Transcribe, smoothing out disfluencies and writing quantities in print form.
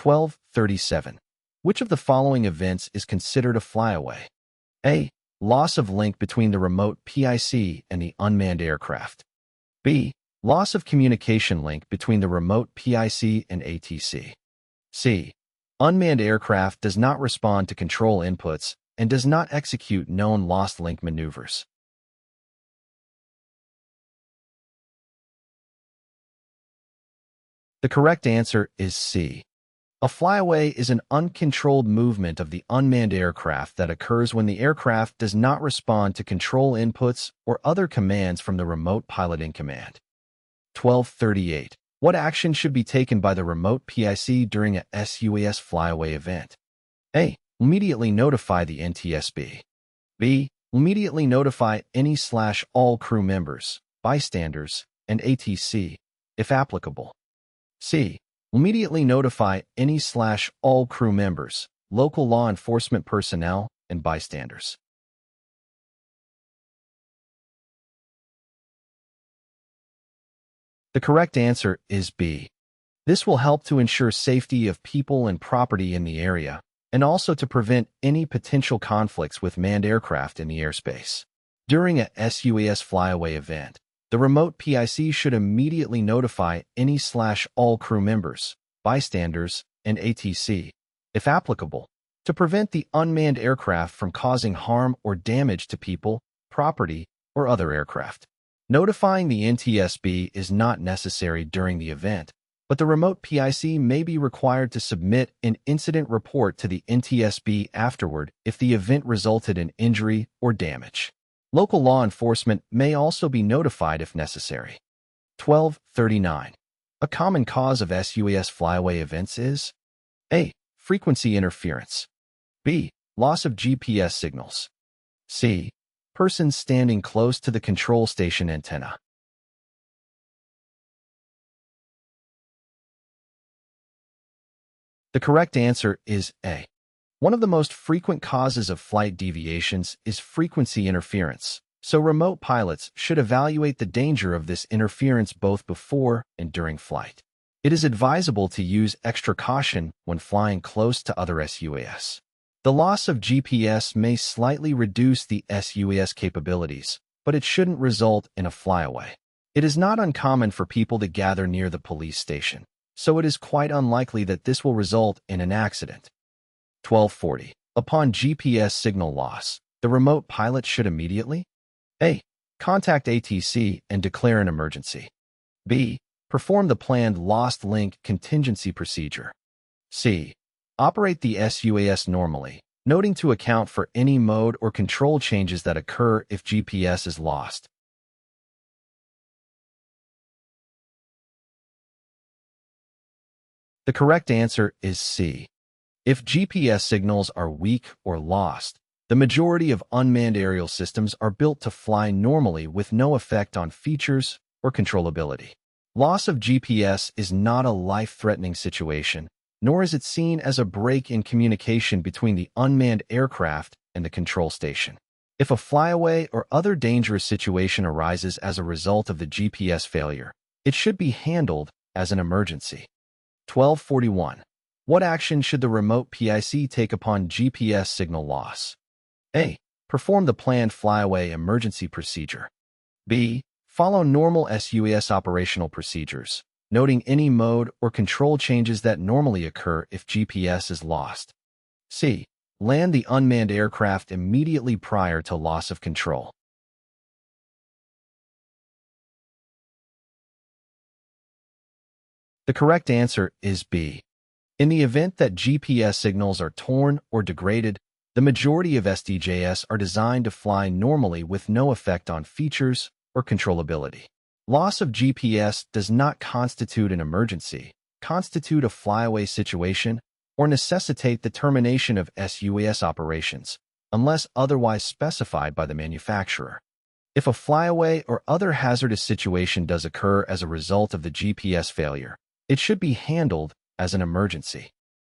Q1237. Which of the following events is considered a flyaway? A. Loss of link between the remote PIC and the unmanned aircraft. B. Loss of communication link between the remote PIC and ATC. C. Unmanned aircraft does not respond to control inputs and does not execute known lost link maneuvers. The correct answer is C. A flyaway is an uncontrolled movement of the unmanned aircraft that occurs when the aircraft does not respond to control inputs or other commands from the remote pilot in command. 1238. What action should be taken by the remote PIC during a sUAS flyaway event? A. Immediately notify the NTSB. B. Immediately notify any/all crew members, bystanders, and ATC, if applicable. C. Immediately notify any/all crew members, local law enforcement personnel, and bystanders. The correct answer is B. This will help to ensure safety of people and property in the area, and also to prevent any potential conflicts with manned aircraft in the airspace. During a sUAS flyaway event, the remote PIC should immediately notify any/all crew members, bystanders, and ATC, if applicable, to prevent the unmanned aircraft from causing harm or damage to people, property, or other aircraft. Notifying the NTSB is not necessary during the event, but the remote PIC may be required to submit an incident report to the NTSB afterward if the event resulted in injury or damage. Local law enforcement may also be notified if necessary. 1239. A common cause of sUAS flyaway events is A. Frequency interference. B. Loss of GPS signals. C. Persons standing close to the control station antenna. The correct answer is A. One of the most frequent causes of flight deviations is frequency interference, so remote pilots should evaluate the danger of this interference both before and during flight. It is advisable to use extra caution when flying close to other sUAS. The loss of GPS may slightly reduce the sUAS capabilities, but it shouldn't result in a flyaway. It is not uncommon for people to gather near the police station, so it is quite unlikely that this will result in an accident. 1240. Upon GPS signal loss, the remote pilot should immediately A. Contact ATC and declare an emergency. B. Perform the planned lost link contingency procedure. C. Operate the sUAS normally, noting to account for any mode or control changes that occur if GPS is lost. The correct answer is C. If GPS signals are weak or lost, the majority of unmanned aerial systems are built to fly normally with no effect on features or controllability. Loss of GPS is not a life-threatening situation, nor is it seen as a break in communication between the unmanned aircraft and the control station. If a flyaway or other dangerous situation arises as a result of the GPS failure, it should be handled as an emergency. 1241. What action should the remote PIC take upon GPS signal loss? A. Perform the planned flyaway emergency procedure. B. Follow normal sUAS operational procedures, noting any mode or control changes that normally occur if GPS is lost. C. Land the unmanned aircraft immediately prior to loss of control. The correct answer is B. In the event that GPS signals are torn or degraded, the majority of SDJs are designed to fly normally with no effect on features or controllability. Loss of GPS does not constitute an emergency, constitute a flyaway situation, or necessitate the termination of sUAS operations, unless otherwise specified by the manufacturer. If a flyaway or other hazardous situation does occur as a result of the GPS failure, it should be handled as an emergency.